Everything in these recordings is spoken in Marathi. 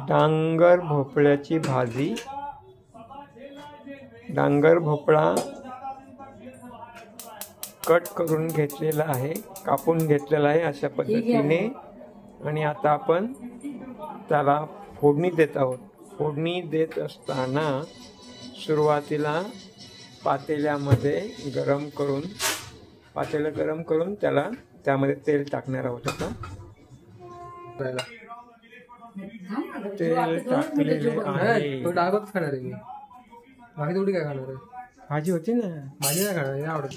डांगर भोपळ्याची भाजी. डांगर भोपळा कट करून घेतलेला आहे, कापून घेतलेला आहे अशा पद्धतीने. आणि आता आपण त्याला फोडणी देत आहोत. फोडणी देत असताना सुरुवातीला पातेलं गरम करून त्यामध्ये तेल टाकणार आहोत. आता तेल टाकलेले आहे. तो डाळच खाणार आहे मी, बाकी थोडी काय खाणार आहे. भाजी होती ना, भाजी नाही खाणार, आवडत.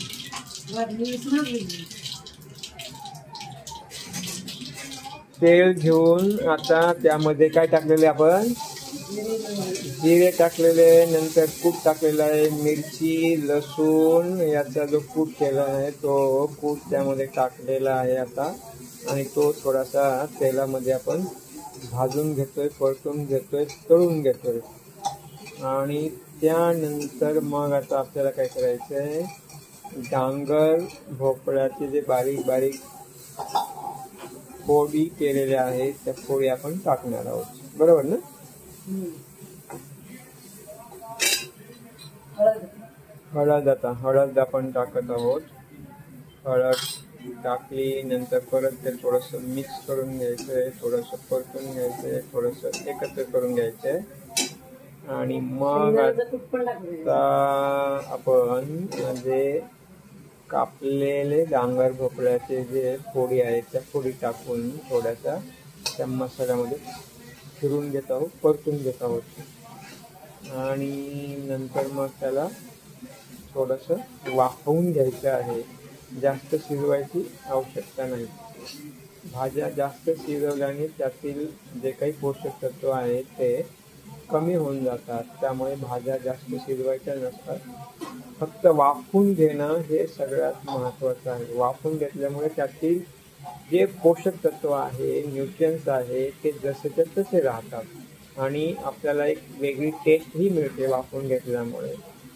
तेल घेऊन आता त्यामध्ये काय टाकलेले आपण, जिरे टाकलेले, नंतर कूट टाकलेला आहे, मिरची, लसूण याचा जो कूट केला आहे तो कूट त्यामध्ये टाकलेला आहे आता. आणि तो थोडासा तेलामध्ये आपण भाजून घेतोय, परतून घेतोय, तळून घेतोय. आणि त्यानंतर मग आता आपल्याला काय करायचंय, डांगर भोपळ्याचे जे बारीक बारीक फोडी केलेल्या आहेत त्या फोडी आपण टाकणार आहोत. बरोबर ना. हळद आपण टाकत आहोत. हळद टाकली नंतर परत ते थोडस मिक्स करून घ्यायचंय, थोडस परतून घ्यायचंय, थोडस एकत्र करून घ्यायचंय. आणि मग आता आपण म्हणजे कापलेले डांगर भोपळ्याचे जे फोडी आहेत त्या फोडी टाकून थोड्याशा त्या मसाल्यामध्ये फिरून घेत आहोत, परतून घेत आहोत. आणि नंतर मग त्याला थोडंसं वाफवून घ्यायचं आहे. जास्त शिजवायची आवश्यकता नाही. भाज्या जास्त शिजवल्याने त्यातील जे काही पोषक तत्व आहेत ते कमी होऊन जातात. त्यामुळे भाज्या जास्त शिजवायच्या नसतात. फक्त वाफवून घेणं हे सगळ्यात महत्त्वाचं आहे. वाफवून घेतल्यामुळे त्यातील जे पोषक तत्व आहे, न्यूट्रियन्स आहे ते जसेच्या तसे राहतात आणि आपल्याला एक वेगळी टेस्टही मिळते वाफवून घेतल्यामुळे.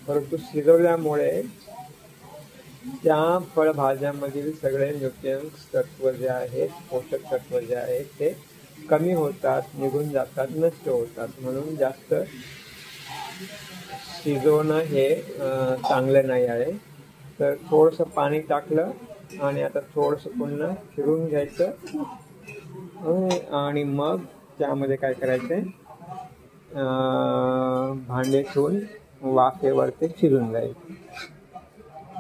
परंतु शिजवल्यामुळे त्या फळभाज्यामधील सगळे न्यूट्रियन्स तत्व जे आहेत, पोषक तत्व जे आहेत ते कमी होतात, निघून जातात, नष्ट होतात. म्हणून जास्त शिजवणं हे चांगलं नाही आहे. तर थोडंसं पाणी टाकलं आणि आता थोडंसं पुन्हा फिरून घ्यायचं. आणि मग त्यामध्ये काय करायचंय, भांडे ठेवून वाफेवर ते शिजून जाईल.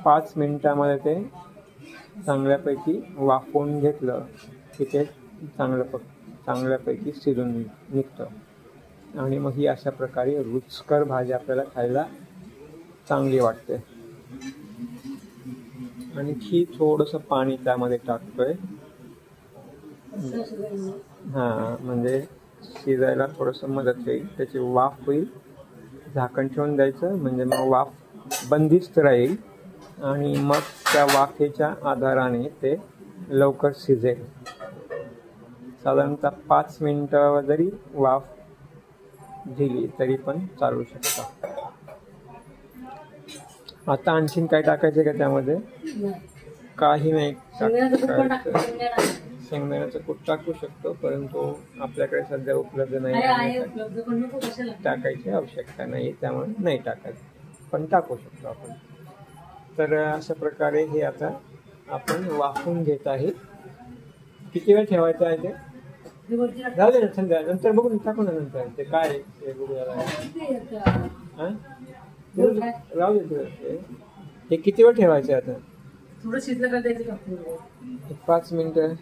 5 मिनिटामध्ये ते चांगल्यापैकी वाफवून घेतलं की ते चांगल्यापैकी शिजून निघतं. आणि मग ही अशा प्रकारे रुचकर भाजी आपल्याला खायला चांगली वाटते. आणखी थोडंसं पाणी त्यामध्ये टाकतोय, म्हणजे शिजायला थोडंसं मदत होईल, त्याची वाफ होईल. झाकण ठेवून द्यायचं म्हणजे मग वाफ बंदिस्त राहील आणि मग त्या वाफेच्या आधाराने ते लवकर शिजेल. साधारणतः 5 मिनिटं जरी वाफ दिली तरी पण चालू शकतं. आता आणखीन काय टाकायचं का त्यामध्ये? काही नाही टाकायचं. शेंगदाण्याचं कूट टाकू शकतो, परंतु आपल्याकडे सध्या उपलब्ध नाही, टाकायची आवश्यकता नाही, त्यामुळे नाही टाकायचं, पण टाकू शकतो आपण. तर अशा प्रकारे हे आता आपण वाफवून घेत आहे. किती वेळ ठेवायचं आहे ते? जाऊ दे ना, संध्या नंतर बघून टाकू ना. नंतर ते काय ते बघूया, राहू दे. हे किती वेळ ठेवायचे आता? थोडं शिजलं का द्यायचं, 5 मिनिटं.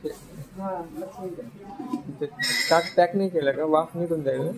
पॅक नाही केलं का? वाफ निघून जाईल ना.